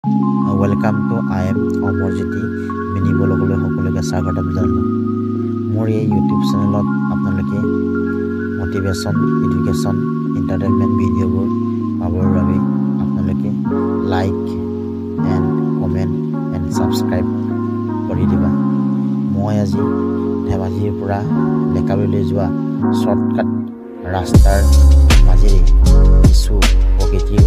Welcome to I am Omorjiti Mini Bologole সকলোকে স্বাগতম জনালো মোৰ এই YouTube চেনেলত আপোনালোকে মোটিভেশন এডুকেশন এন্টাৰটেইনমেন্ট ভিডিঅ'বোৰ পাবৰ বাবে আপোনালোকে like and comment and subscribe কৰি দিবা মই আজি ধেমাজিৰ পৰা লেকাবলৈ যোৱা শৰ্টকাট ৰাস্তাৰ মাজেৰে কিছু প্ৰকৃতিৰ